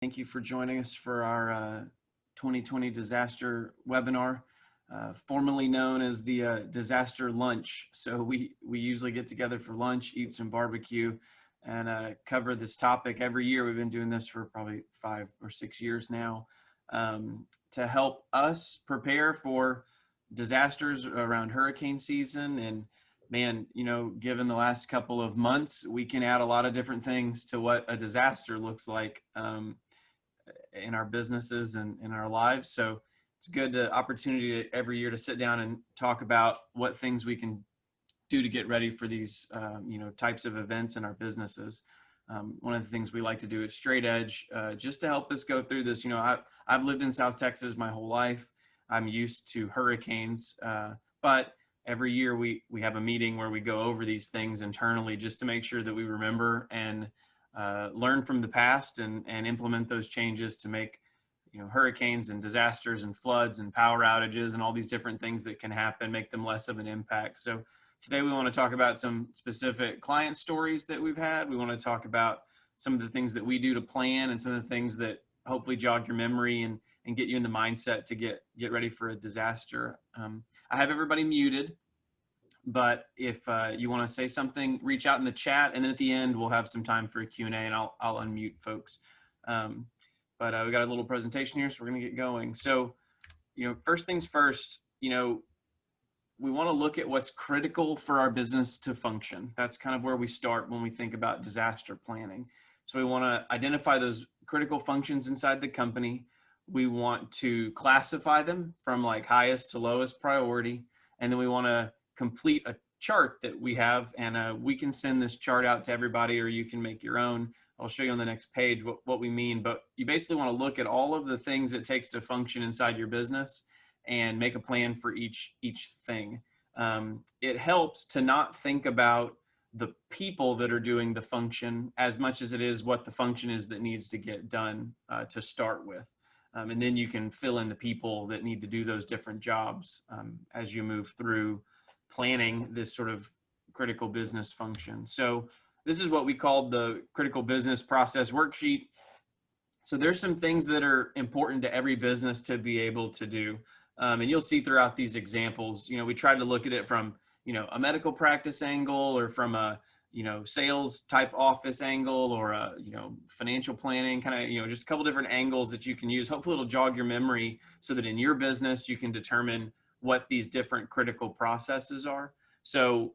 Thank you for joining us for our 2020 disaster webinar, formerly known as the disaster lunch. So we usually get together for lunch, eat some barbecue, and cover this topic every year. We've been doing this for probably 5 or 6 years now, to help us prepare for disasters around hurricane season. And man, given the last couple of months, we can add a lot of different things to what a disaster looks like in our businesses and in our lives. So it's a good opportunity every year to sit down and talk about what things we can do to get ready for these types of events in our businesses. One of the things we like to do at Straight Edge, just to help us go through this, I've lived in South Texas my whole life. I'm used to hurricanes, but every year we have a meeting where we go over these things internally just to make sure that we remember and learn from the past and implement those changes to make hurricanes and disasters and floods and power outages and all these different things that can happen, make them less of an impact. So today we want to talk about some specific client stories that we've had. We want to talk about some of the things that we do to plan and some of the things that hopefully jog your memory and get you in the mindset to get ready for a disaster. I have everybody muted, but if you want to say something, reach out in the chat, and then at the end we'll have some time for a Q&A, and I'll unmute folks. But we got a little presentation here, so we're going to get going. So, first things first, we want to look at what's critical for our business to function. That's kind of where we start when we think about disaster planning. So we want to identify those critical functions inside the company. We want to classify them from like highest to lowest priority, and then we want to complete a chart that we have, and we can send this chart out to everybody, or you can make your own. I'll show you on the next page what we mean, but you basically want to look at all of the things it takes to function inside your business and make a plan for each thing. It helps to not think about the people that are doing the function as much as it is what the function is that needs to get done to start with. And then you can fill in the people that need to do those different jobs as you move through planning this sort of critical business function. So this is what we call the critical business process worksheet. So there's some things that are important to every business to be able to do. And you'll see throughout these examples, we tried to look at it from, a medical practice angle, or from a, sales type office angle, or a, financial planning kind of, just a couple different angles that you can use. Hopefully it'll jog your memory so that in your business, you can determine what these different critical processes are. So,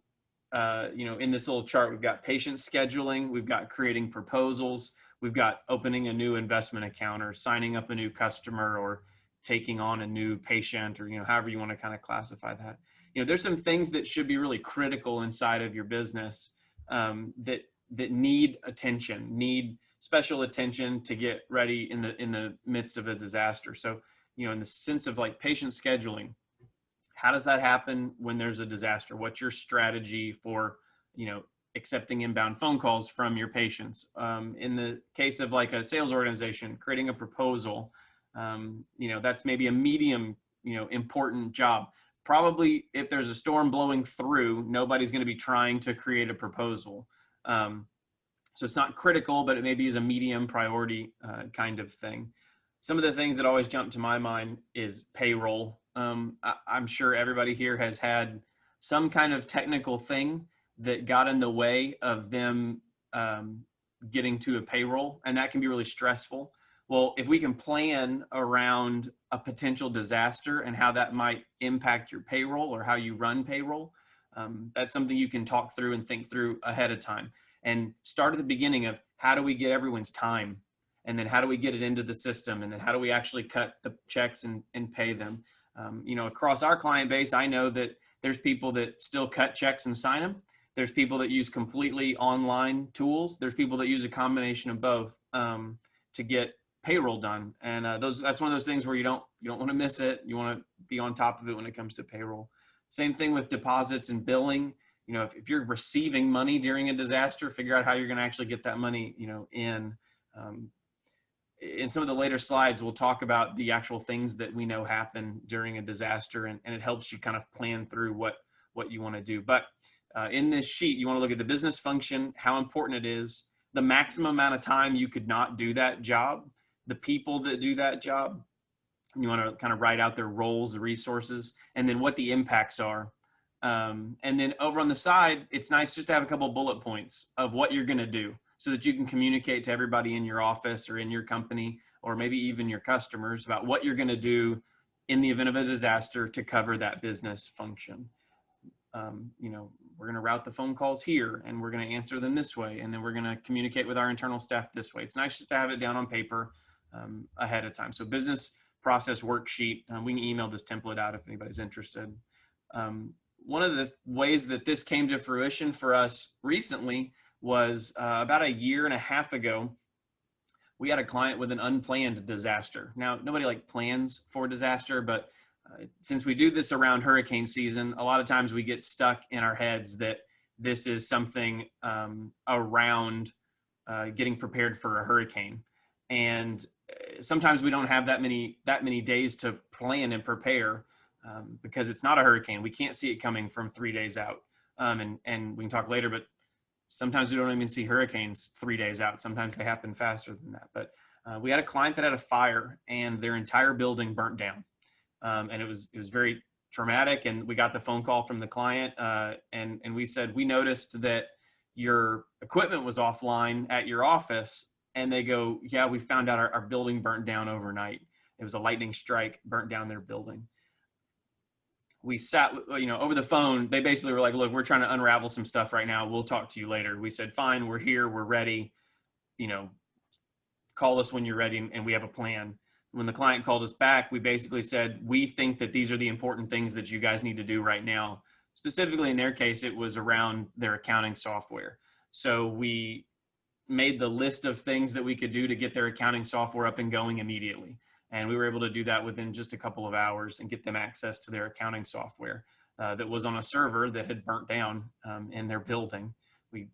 in this little chart, we've got patient scheduling, we've got creating proposals, we've got opening a new investment account, or signing up a new customer, or taking on a new patient, or, however you want to kind of classify that. There's some things that should be really critical inside of your business that need attention, need special attention to get ready in the midst of a disaster. So, in the sense of like patient scheduling, how does that happen when there's a disaster? What's your strategy for, accepting inbound phone calls from your patients? In the case of like a sales organization, creating a proposal, that's maybe a medium, important job. Probably if there's a storm blowing through, nobody's going to be trying to create a proposal. So it's not critical, but it maybe is a medium priority kind of thing. Some of the things that always jump to my mind is payroll. I'm sure everybody here has had some kind of technical thing that got in the way of them getting to a payroll, and that can be really stressful. Well, if we can plan around a potential disaster and how that might impact your payroll or how you run payroll, that's something you can talk through and think through ahead of time, and start at the beginning of how do we get everyone's time, and then how do we get it into the system, and then how do we actually cut the checks and pay them. Across our client base, I know that there's people that still cut checks and sign them. There's people that use completely online tools. There's people that use a combination of both to get payroll done. And that's one of those things where you don't want to miss it. You want to be on top of it when it comes to payroll. Same thing with deposits and billing. If you're receiving money during a disaster, figure out how you're going to actually get that money, in. In some of the later slides, we'll talk about the actual things that we know happen during a disaster, and it helps you kind of plan through what you want to do. But in this sheet, you want to look at the business function, how important it is, the maximum amount of time you could not do that job, the people that do that job. You want to kind of write out their roles, the resources, and then what the impacts are. And then over on the side, it's nice just to have a couple of bullet points of what you're going to do so that you can communicate to everybody in your office or in your company, or maybe even your customers, about what you're going to do in the event of a disaster to cover that business function. You know, we're going to route the phone calls here, and we're going to answer them this way, and then we're going to communicate with our internal staff this way. It's nice just to have it down on paper ahead of time. So business process worksheet. We can email this template out if anybody's interested. One of the ways that this came to fruition for us recently was about a year and a half ago. We had a client with an unplanned disaster. Now, nobody like plans for disaster, but since we do this around hurricane season, a lot of times we get stuck in our heads that this is something around getting prepared for a hurricane. And sometimes we don't have that many days to plan and prepare because it's not a hurricane. We can't see it coming from 3 days out. And we can talk later, but sometimes we don't even see hurricanes 3 days out. Sometimes they happen faster than that. But we had a client that had a fire and their entire building burnt down. And it was very traumatic. And we got the phone call from the client and we said, we noticed that your equipment was offline at your office. And they go, yeah, we found out our building burnt down overnight. It was a lightning strike, burnt down their building. We sat, you know, over the phone. They basically were like, look, we're trying to unravel some stuff right now. We'll talk to you later. We said, fine, we're here, we're ready. You know, call us when you're ready and we have a plan. When the client called us back, we basically said, we think that these are the important things that you guys need to do right now. Specifically in their case, it was around their accounting software. So we made the list of things that we could do to get their accounting software up and going immediately. And we were able to do that within just a couple of hours and get them access to their accounting software that was on a server that had burnt down in their building. We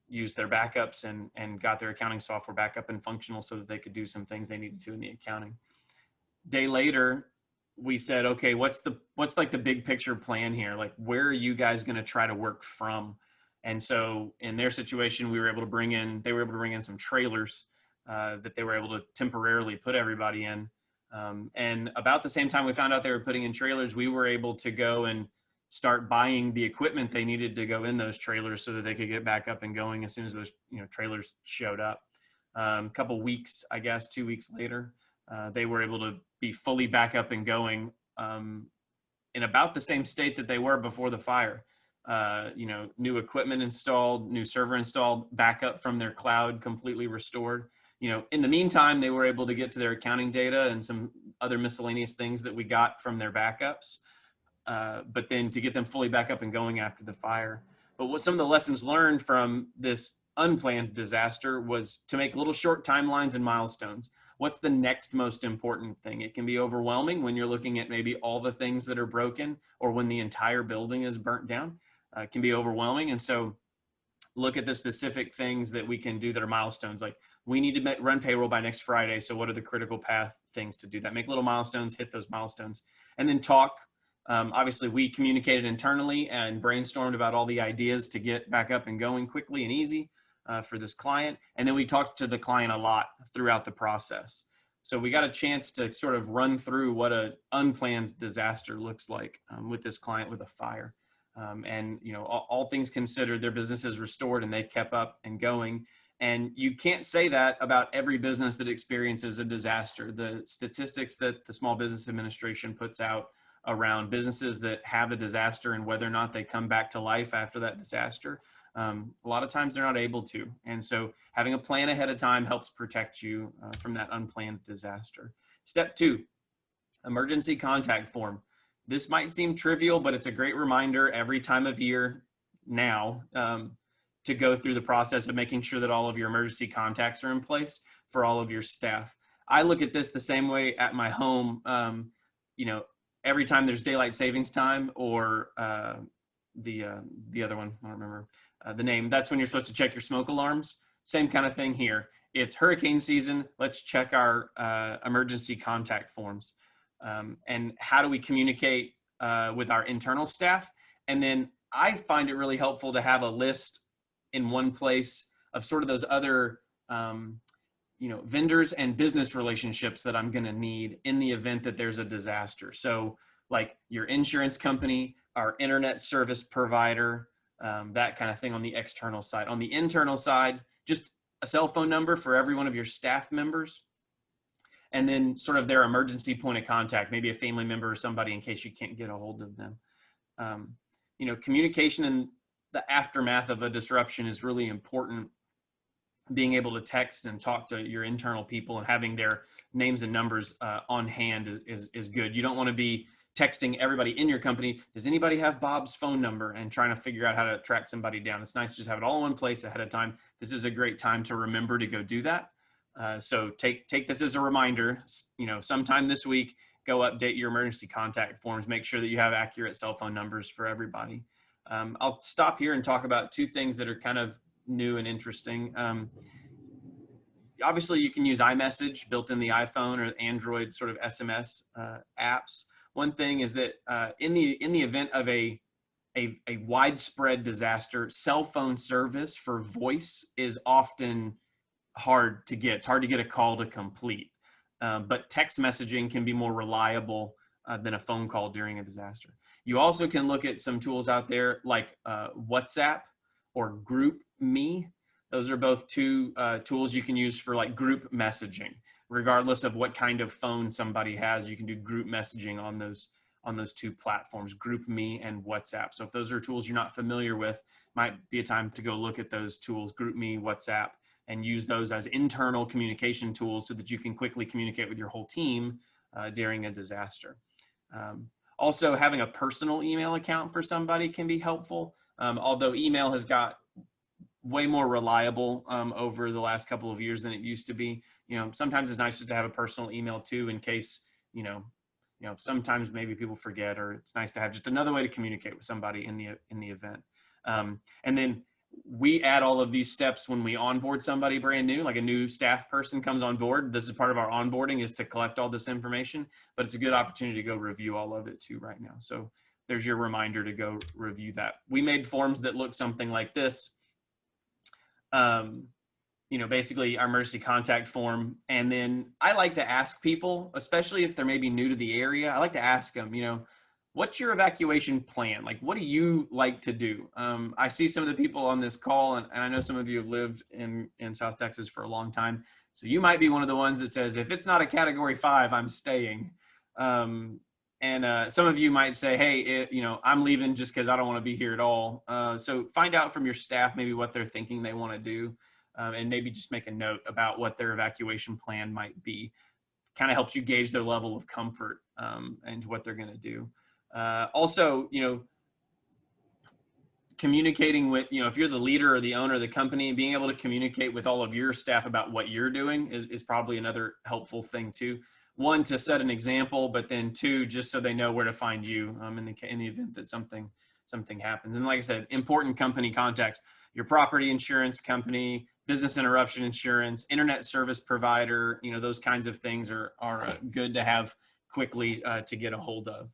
used their backups and got their accounting software back up and functional so that they could do some things they needed to in the accounting. Day later, we said, okay, what's like the big picture plan here? Like, where are you guys going to try to work from? And so in their situation, they were able to bring in some trailers that they were able to temporarily put everybody in. And about the same time we found out they were putting in trailers, we were able to go and start buying the equipment they needed to go in those trailers so that they could get back up and going as soon as those trailers showed up. A couple weeks, I guess, 2 weeks later, they were able to be fully back up and going in about the same state that they were before the fire. New equipment installed, new server installed, backup from their cloud completely restored. In the meantime, they were able to get to their accounting data and some other miscellaneous things that we got from their backups, but then to get them fully back up and going after the fire. But what some of the lessons learned from this unplanned disaster was to make little short timelines and milestones. What's the next most important thing? It can be overwhelming when you're looking at maybe all the things that are broken or when the entire building is burnt down. It can be overwhelming. And so look at the specific things that we can do that are milestones. Like, we need to run payroll by next Friday. So what are the critical path things to do that? Make little milestones, hit those milestones, and then talk. Obviously, we communicated internally and brainstormed about all the ideas to get back up and going quickly and easy for this client. And then we talked to the client a lot throughout the process. So we got a chance to sort of run through what an unplanned disaster looks like with this client with a fire. All things considered, their business is restored and they kept up and going. And you can't say that about every business that experiences a disaster. The statistics that the Small Business Administration puts out around businesses that have a disaster and whether or not they come back to life after that disaster, a lot of times they're not able to. And so having a plan ahead of time helps protect you from that unplanned disaster. Step 2, emergency contact form. This might seem trivial, but it's a great reminder every time of year now to go through the process of making sure that all of your emergency contacts are in place for all of your staff. I look at this the same way at my home. Every time there's daylight savings time or the other one, I don't remember the name. That's when you're supposed to check your smoke alarms. Same kind of thing here. It's hurricane season. Let's check our emergency contact forms. And how do we communicate with our internal staff? And then I find it really helpful to have a list in one place of sort of those other vendors and business relationships that I'm going to need in the event that there's a disaster. So like your insurance company, our internet service provider, that kind of thing on the external side. On the internal side, just a cell phone number for every one of your staff members, and then sort of their emergency point of contact, maybe a family member or somebody in case you can't get a hold of them. Communication in the aftermath of a disruption is really important. Being able to text and talk to your internal people and having their names and numbers on hand is good. You don't want to be texting everybody in your company, does anybody have Bob's phone number, and trying to figure out how to track somebody down. It's nice to just have it all in one place ahead of time. This is a great time to remember to go do that. So take this as a reminder, sometime this week, go update your emergency contact forms, make sure that you have accurate cell phone numbers for everybody. I'll stop here and talk about two things that are kind of new and interesting. Obviously you can use iMessage built in the iPhone or Android sort of SMS apps. One thing is that in the event of a widespread disaster, cell phone service for voice is often hard to get. It's hard to get a call to complete, but text messaging can be more reliable than a phone call during a disaster. You also can look at some tools out there like WhatsApp or GroupMe. Those are both two tools you can use for like group messaging. Regardless of what kind of phone somebody has, you can do group messaging on those two platforms, GroupMe and WhatsApp. So if those are tools you're not familiar with, might be a time to go look at those tools, GroupMe, WhatsApp, and use those as internal communication tools so that you can quickly communicate with your whole team during a disaster. Also, having a personal email account for somebody can be helpful, although email has got way more reliable over the last couple of years than it used to be. Sometimes it's nice just to have a personal email too, in case, sometimes maybe people forget, or it's nice to have just another way to communicate with somebody in the event. And then we add all of these steps when we onboard somebody brand new, like a new staff person comes on board. This is part of our onboarding, is to collect all this information, but it's a good opportunity to go review all of it too right now. So there's your reminder to go review that. We made forms that look something like this. Basically our emergency contact form. And then I like to ask people, especially if they're maybe new to the area, I like to ask them, what's your evacuation plan? Like, what do you like to do? I see some of the people on this call, and I know some of you have lived in South Texas for a long time. So you might be one of the ones that says, if it's not a Category 5, I'm staying. And some of you might say, hey, I'm leaving just because I don't want to be here at all. So find out from your staff maybe what they're thinking they want to do, and maybe just make a note about what their evacuation plan might be. Kind of helps you gauge their level of comfort and what they're going to do. Also, communicating with, if you're the leader or the owner of the company, being able to communicate with all of your staff about what you're doing is probably another helpful thing too. One, to set an example, but then two, just so they know where to find you in the event that something happens. And like I said, important company contacts, your property insurance company, business interruption insurance, internet service provider, those kinds of things are good to have quickly to get a hold of.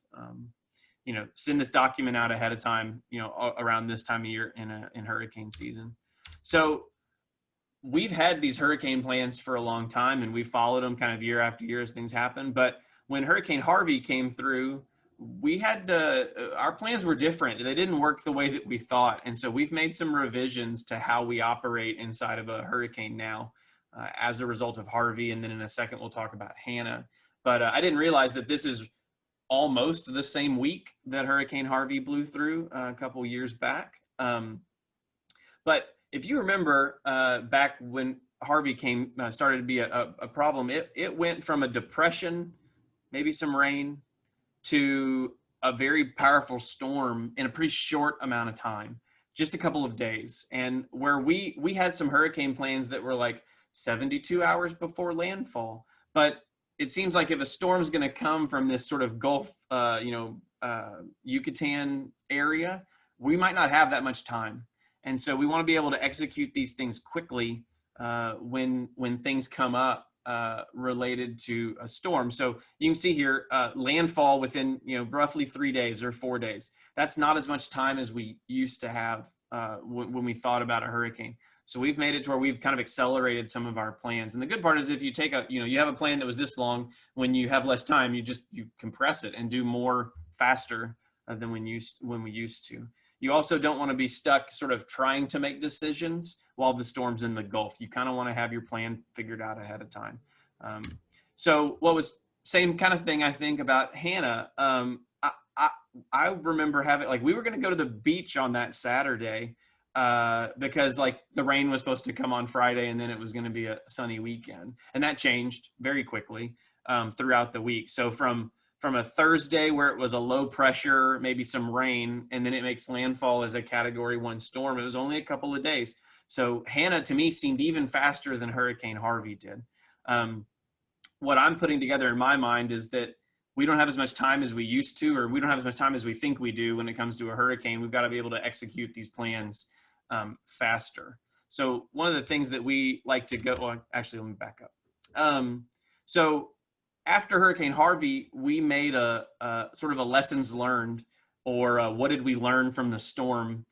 Send this document out ahead of time, around this time of year in hurricane season. So we've had these hurricane plans for a long time, and we followed them kind of year after year as things happen. But when Hurricane Harvey came through, we had our plans were different. They didn't work the way that we thought. And so we've made some revisions to how we operate inside of a hurricane now as a result of Harvey. And then in a second, we'll talk about Hanna. But I didn't realize that this is almost the same week that Hurricane Harvey blew through a couple years back. But if you remember back when Harvey started to be a problem, it went from a depression, maybe some rain, to a very powerful storm in a pretty short amount of time, just a couple of days. And where we had some hurricane plans that were like 72 hours before landfall, but it seems like if a storm's going to come from this sort of Gulf, Yucatan area, we might not have that much time. And so we want to be able to execute these things quickly when things come up related to a storm. So you can see here, landfall within roughly 3 days or 4 days. That's not as much time as we used to have when we thought about a hurricane. So we've made it to where we've kind of accelerated some of our plans. And the good part is if you take you have a plan that was this long, when you have less time, you compress it and do more faster than when we used to. You also don't want to be stuck sort of trying to make decisions while the storm's in the Gulf. You kind of want to have your plan figured out ahead of time. So what was same kind of thing I think about Hanna. I remember having, like, we were going to go to the beach on that Saturday because like the rain was supposed to come on Friday and then it was going to be a sunny weekend, and that changed very quickly throughout the week. So from a Thursday where it was a low pressure, maybe some rain, and then it makes landfall as a Category 1 storm, it was only a couple of days. So Hanna to me seemed even faster than Hurricane Harvey did. What I'm putting together in my mind is that we don't have as much time as we used to, or we don't have as much time as we think we do when it comes to a hurricane. We've got to be able to execute these plans faster. So one of the things that we like to go, well, actually, let me back up. So after Hurricane Harvey, we made a sort of a lessons learned, or what did we learn from the storm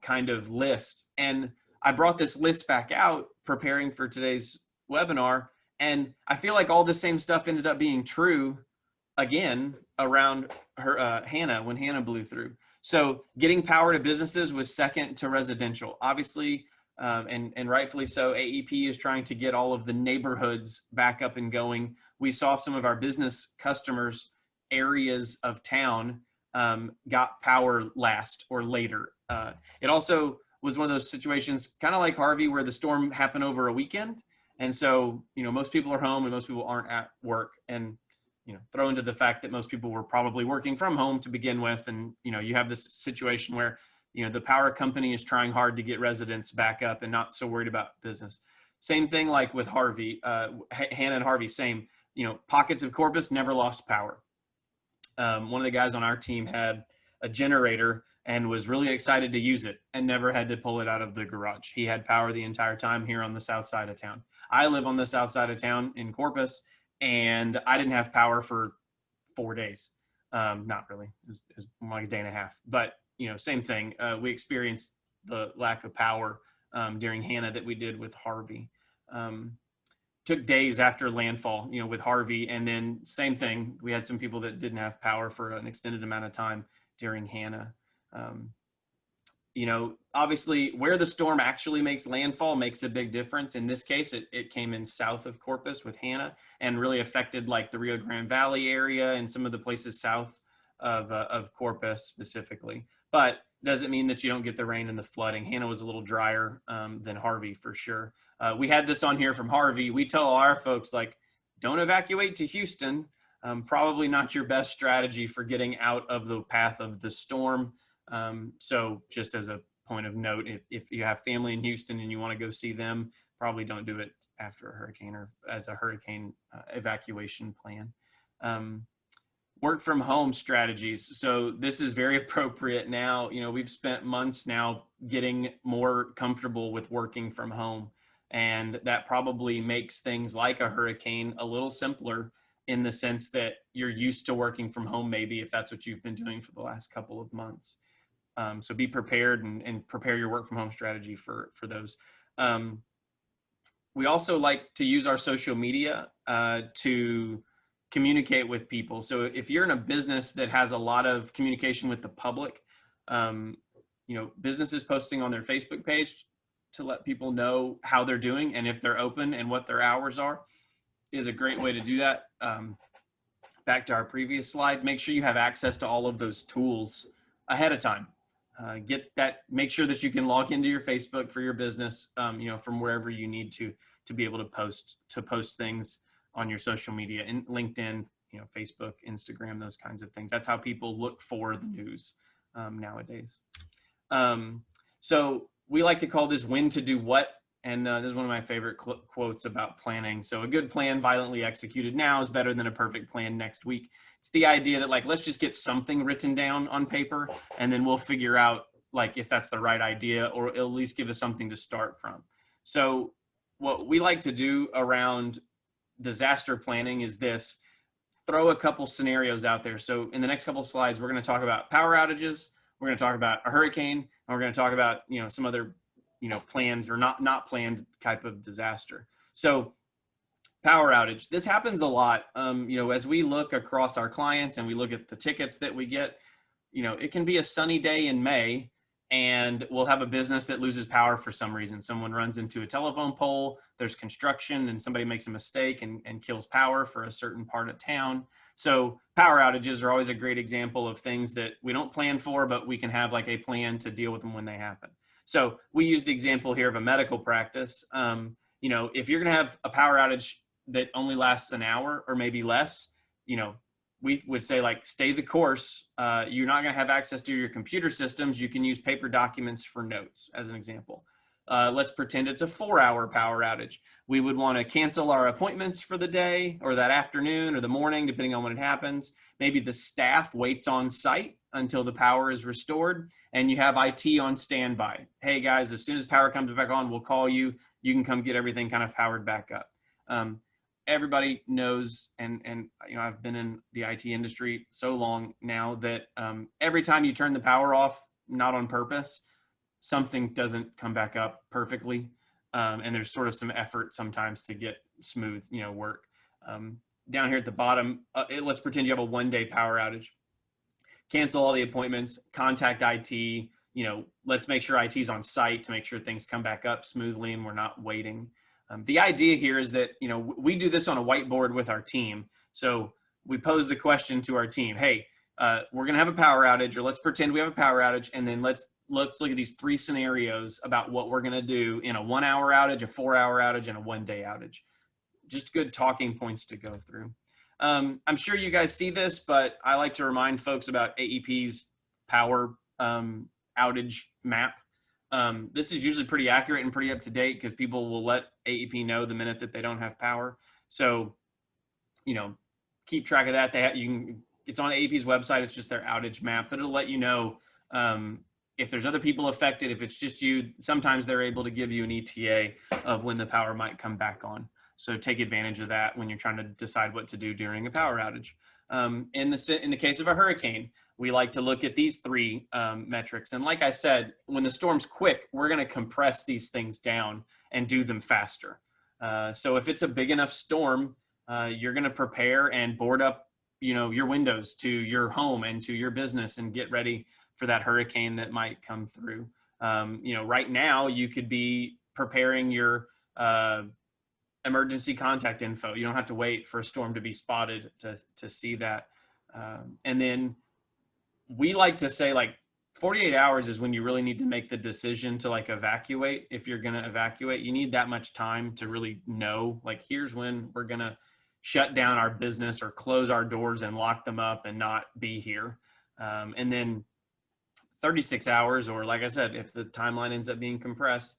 kind of list. And I brought this list back out preparing for today's webinar. And I feel like all the same stuff ended up being true again around Hanna, when Hanna blew through. So getting power to businesses was second to residential. Obviously, and rightfully so, AEP is trying to get all of the neighborhoods back up and going. We saw some of our business customers, areas of town, got power last or later. It also was one of those situations, kind of like Harvey, where the storm happened over a weekend. And so, most people are home and most people aren't at work, and, throw into the fact that most people were probably working from home to begin with. And, you have this situation where, the power company is trying hard to get residents back up and not so worried about business. Same thing like with Harvey, Hanna and Harvey, same, pockets of Corpus never lost power. One of the guys on our team had a generator and was really excited to use it and never had to pull it out of the garage. He had power the entire time here on the south side of town. I live on the south side of town in Corpus, and I didn't have power for 4 days. Not really, it was more like a day and a half, but same thing. We experienced the lack of power during Hanna that we did with Harvey. Took days after landfall, with Harvey, and then same thing. We had some people that didn't have power for an extended amount of time during Hanna. Obviously where the storm actually makes landfall makes a big difference. In this case, it came in south of Corpus with Hanna and really affected like the Rio Grande Valley area and some of the places south of Corpus specifically. But doesn't mean that you don't get the rain and the flooding. Hanna was a little drier than Harvey for sure. We had this on here from Harvey. We tell our folks, like, don't evacuate to Houston. Probably not your best strategy for getting out of the path of the storm. So just as a point of note, if you have family in Houston and you want to go see them, probably don't do it after a hurricane or as a hurricane evacuation plan. Work from home strategies. So this is very appropriate now. We've spent months now getting more comfortable with working from home, and that probably makes things like a hurricane a little simpler in the sense that you're used to working from home, maybe, if that's what you've been doing for the last couple of months. So be prepared and prepare your work from home strategy for those. We also like to use our social media to communicate with people. So if you're in a business that has a lot of communication with the public, businesses posting on their Facebook page to let people know how they're doing and if they're open and what their hours are is a great way to do that. Back to our previous slide, make sure you have access to all of those tools ahead of time. Make sure that you can log into your Facebook for your business, from wherever you need to be able to post things on your social media, and LinkedIn, Facebook, Instagram, those kinds of things. That's how people look for the news nowadays. So we like to call this when to do what. And this is one of my favorite quotes about planning. So a good plan violently executed now is better than a perfect plan next week. It's the idea that, like, let's just get something written down on paper, and then we'll figure out, like, if that's the right idea, or it'll at least give us something to start from. So what we like to do around disaster planning is this: throw a couple scenarios out there. So in the next couple of slides, we're going to talk about power outages, we're going to talk about a hurricane, and we're going to talk about, some other, planned or not planned type of disaster. So power outage, this happens a lot. As we look across our clients and we look at the tickets that we get, it can be a sunny day in May and we'll have a business that loses power for some reason. Someone runs into a telephone pole, there's construction, and somebody makes a mistake and kills power for a certain part of town. So power outages are always a great example of things that we don't plan for, but we can have like a plan to deal with them when they happen. So we use the example here of a medical practice. If you're going to have a power outage that only lasts an hour or maybe less, we would say like, stay the course. You're not going to have access to your computer systems. You can use paper documents for notes as an example. Let's pretend it's a 4-hour power outage. We would want to cancel our appointments for the day or that afternoon or the morning, depending on when it happens. Maybe the staff waits on site until the power is restored and you have IT on standby. Hey guys, as soon as power comes back on, we'll call you. You can come get everything kind of powered back up. Everybody knows, and I've been in the IT industry so long now that every time you turn the power off, not on purpose, something doesn't come back up perfectly. And there's sort of some effort sometimes to get smooth, work. Down here at the bottom, let's pretend you have a 1-day power outage. Cancel all the appointments, contact IT, let's make sure IT is on site to make sure things come back up smoothly and we're not waiting. The idea here is that, we do this on a whiteboard with our team. So we pose the question to our team, hey, we're going to have a power outage, or let's pretend we have a power outage. And then let's look at these 3 scenarios about what we're going to do in a 1-hour outage, a 4-hour outage, and a 1-day outage. Just good talking points to go through. I'm sure you guys see this, but I like to remind folks about AEP's power outage map. This is usually pretty accurate and pretty up to date because people will let AEP know the minute that they don't have power. So, keep track of that. It's on AEP's website. It's just their outage map, but it'll let you know if there's other people affected. If it's just you, sometimes they're able to give you an ETA of when the power might come back on. So take advantage of that when you're trying to decide what to do during a power outage. In the case of a hurricane, we like to look at these 3 metrics. And like I said, when the storm's quick, we're going to compress these things down and do them faster. So if it's a big enough storm, you're going to prepare and board up, your windows to your home and to your business and get ready for that hurricane that might come through. Right now you could be preparing your emergency contact info. You don't have to wait for a storm to be spotted to see that. And then we like to say like 48 hours is when you really need to make the decision to like evacuate. If you're going to evacuate, you need that much time to really know, like, here's when we're going to shut down our business or close our doors and lock them up and not be here. And then 36 hours, or like I said, if the timeline ends up being compressed,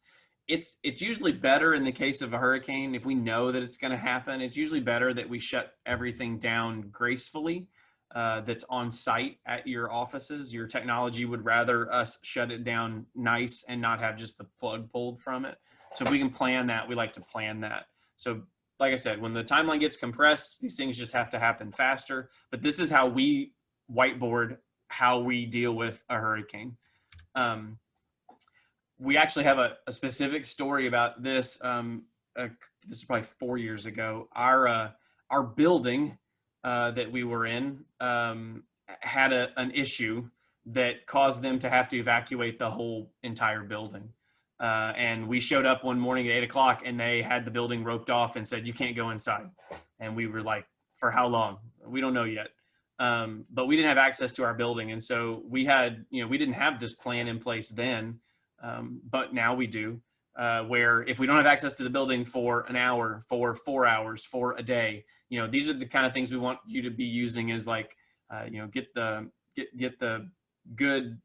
it's usually better in the case of a hurricane. If we know that it's going to happen, it's usually better that we shut everything down gracefully. That's on site at your offices. Your technology would rather us shut it down nice and not have just the plug pulled from it. So if we can plan that, we like to plan that. So like I said, when the timeline gets compressed, these things just have to happen faster. But this is how we whiteboard how we deal with a hurricane. We actually have a specific story about this. This is probably 4 years ago. Our building that we were in had an issue that caused them to have to evacuate the whole entire building. And we showed up one morning at 8 o'clock and they had the building roped off and said, you can't go inside. And we were like, for how long? We don't know yet. But we didn't have access to our building. And so we didn't have this plan in place then, but now we do. Where if we don't have access to the building for an hour, for 4 hours, for a day, these are the kind of things we want you to be using as like, get the good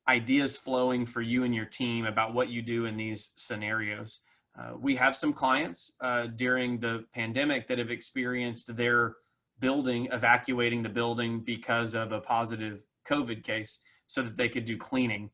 ideas flowing for you and your team about what you do in these scenarios. We have some clients during the pandemic that have experienced their building evacuating the building because of a positive COVID case so that they could do cleaning.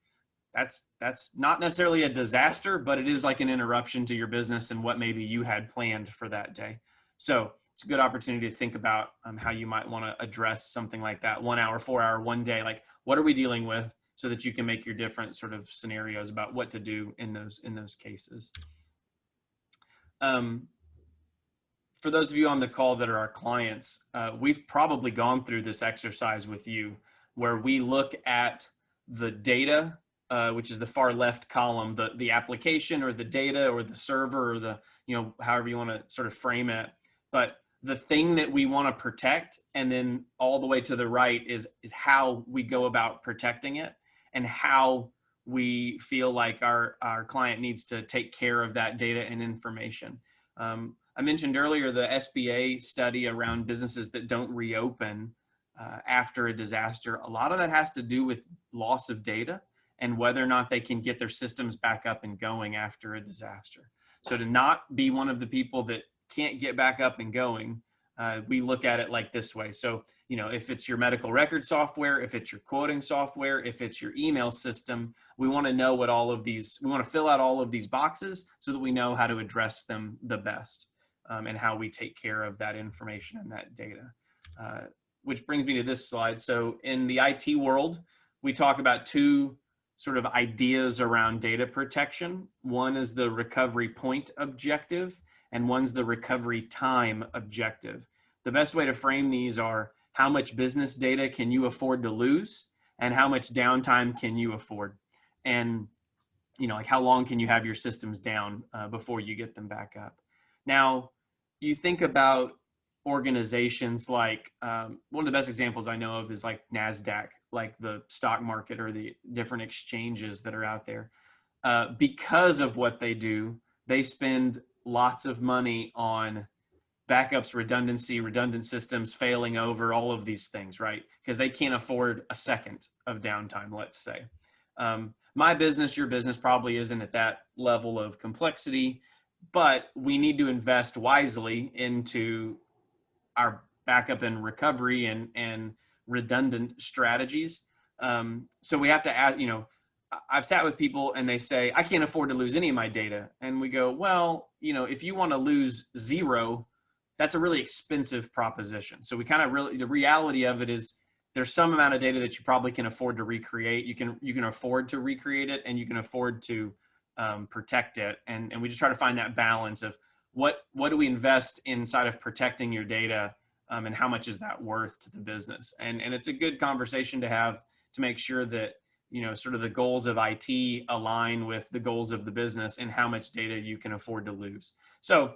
That's not necessarily a disaster, but it is like an interruption to your business and what maybe you had planned for that day. So it's a good opportunity to think about how you might want to address something like that. 1 hour, 4 hour, 1 day, like what are we dealing with so that you can make your different sort of scenarios about what to do in those cases. For those of you on the call that are our clients, we've probably gone through this exercise with you where we look at the data, which is the far left column, the application or the data or the server or the, however you want to sort of frame it. But the thing that we want to protect, and then all the way to the right is how we go about protecting it and how we feel like our client needs to take care of that data and information. I mentioned earlier the SBA study around businesses that don't reopen after a disaster. A lot of that has to do with loss of data and whether or not they can get their systems back up and going after a disaster. So to not be one of the people that can't get back up and going, we look at it like this way. So, if it's your medical record software, if it's your quoting software, if it's your email system, we want to know we want to fill out all of these boxes so that we know how to address them the best, and how we take care of that information and that data. Which brings me to this slide. So in the IT world, we talk about two sort of ideas around data protection. One is the recovery point objective, and one's the recovery time objective. The best way to frame these are how much business data can you afford to lose and how much downtime can you afford? And, like how long can you have your systems down before you get them back up? Now, you think about organizations like, one of the best examples I know of is like NASDAQ, like the stock market or the different exchanges that are out there. Because of what they do, they spend lots of money on backups, redundancy, redundant systems, failing over, all of these things, right? Because they can't afford a second of downtime, let's say. My business, your business probably isn't at that level of complexity, but we need to invest wisely into our backup and recovery and redundant strategies. So we have to add, I've sat with people and they say, I can't afford to lose any of my data. And we go, well, if you want to lose zero, that's a really expensive proposition. So we kind of the reality of it is there's some amount of data that you probably can afford to recreate. You can afford to recreate it, and you can afford to protect it. And we just try to find that balance of what do we invest inside of protecting your data, and how much is that worth to the business? And it's a good conversation to have to make sure that, sort of the goals of IT align with the goals of the business and how much data you can afford to lose. So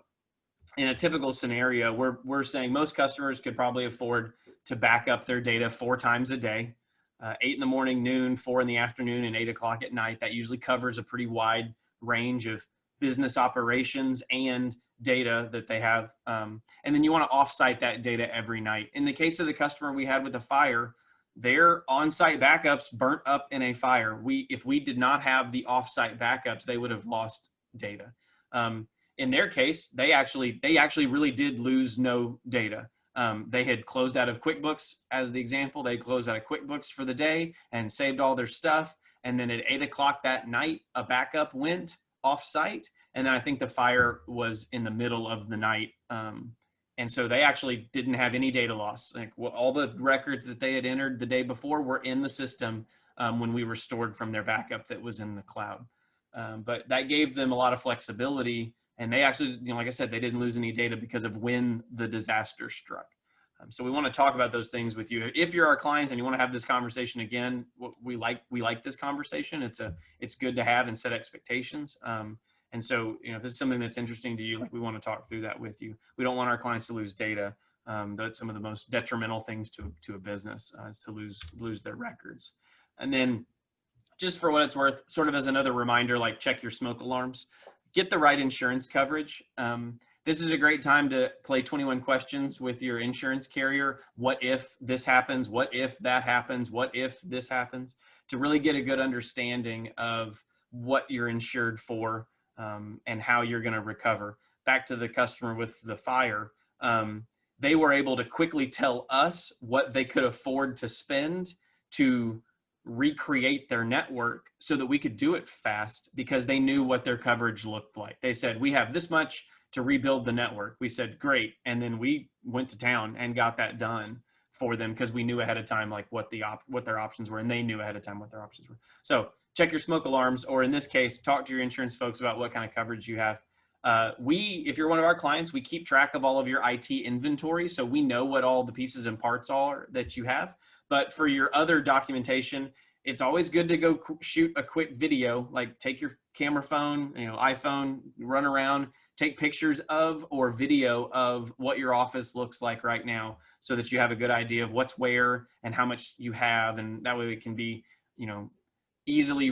in a typical scenario, we're saying most customers could probably afford to back up their data 4 times a day, 8 in the morning, noon, 4 in the afternoon, and 8 o'clock at night. That usually covers a pretty wide range of business operations and data that they have. And then you want to offsite that data every night. In the case of the customer we had with the fire, their on-site backups burnt up in a fire. If we did not have the off-site backups, they would have lost data. In their case, they actually really did lose no data. They had closed out of QuickBooks as the example. They closed out of QuickBooks for the day and saved all their stuff. And then at 8 o'clock that night, a backup went off-site. And then I think the fire was in the middle of the night. And so they actually didn't have any data loss. Like all the records that they had entered the day before were in the system when we restored from their backup that was in the cloud. But that gave them a lot of flexibility. And they actually, like I said, they didn't lose any data because of when the disaster struck. So we want to talk about those things with you. If you're our clients and you want to have this conversation again, we like this conversation. It's good to have and set expectations. And so, if this is something that's interesting to you, like we want to talk through that with you. We don't want our clients to lose data. That's some of the most detrimental things to a business is to lose their records. And then just for what it's worth, sort of as another reminder, like check your smoke alarms. Get the right insurance coverage. This is a great time to play 21 questions with your insurance carrier. What if this happens? What if that happens? What if this happens? To really get a good understanding of what you're insured for and how you're going to recover. Back to the customer with the fire, they were able to quickly tell us what they could afford to spend to recreate their network so that we could do it fast because they knew what their coverage looked like. They said, we have this much to rebuild the network. We said, great. And then we went to town and got that done for them because we knew ahead of time like what their options were, and they knew ahead of time what their options were. So check your smoke alarms, or in this case, talk to your insurance folks about what kind of coverage you have. If you're one of our clients, we keep track of all of your IT inventory, so we know what all the pieces and parts are that you have. But for your other documentation, it's always good to go shoot a quick video, like take your camera phone, iPhone, run around, take pictures of or video of what your office looks like right now, so that you have a good idea of what's where and how much you have, and that way it can be, easily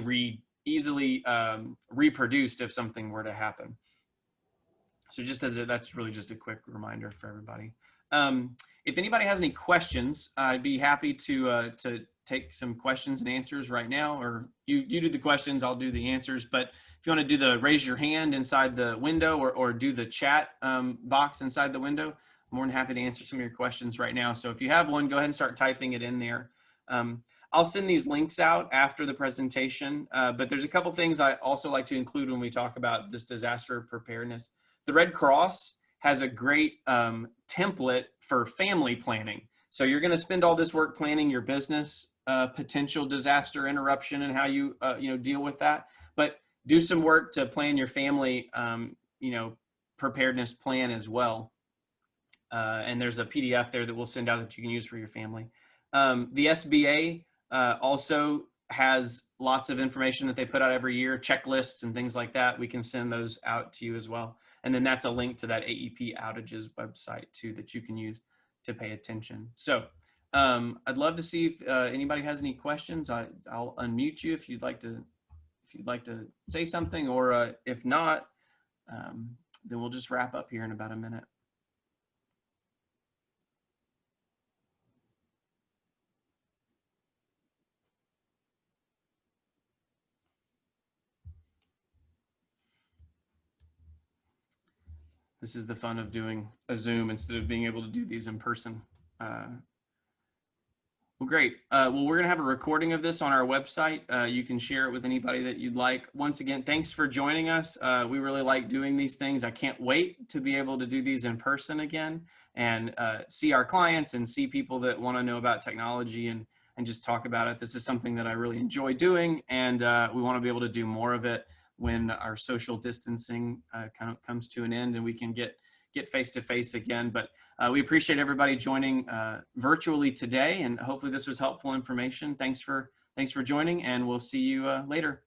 reproduced if something were to happen. So that's really just a quick reminder for everybody. If anybody has any questions, I'd be happy to take some questions and answers right now, or you do the questions, I'll do the answers. But if you want to do the raise your hand inside the window, or do the chat box inside the window, I'm more than happy to answer some of your questions right now. So if you have one, go ahead and start typing it in there. I'll send these links out after the presentation, but there's a couple things I also like to include when we talk about this disaster preparedness. The Red Cross has a great template for family planning. So you're going to spend all this work planning your business potential disaster interruption and how you deal with that, but do some work to plan your family preparedness plan as well. And there's a PDF there that we'll send out that you can use for your family. The SBA also has lots of information that they put out every year, checklists and things like that. We can send those out to you as well. And then that's a link to that AEP outages website too that you can use to pay attention. So I'd love to see if anybody has any questions. I'll unmute you if you'd like to say something, or if not, then we'll just wrap up here in about a minute. This is the fun of doing a Zoom instead of being able to do these in person. Well, great. Well, we're going to have a recording of this on our website. You can share it with anybody that you'd like. Once again, thanks for joining us. We really like doing these things. I can't wait to be able to do these in person again and see our clients and see people that want to know about technology and just talk about it. This is something that I really enjoy doing, and we want to be able to do more of it when our social distancing kind of comes to an end and we can get face-to-face again. But we appreciate everybody joining virtually today, and hopefully this was helpful information. Thanks for joining, and we'll see you later.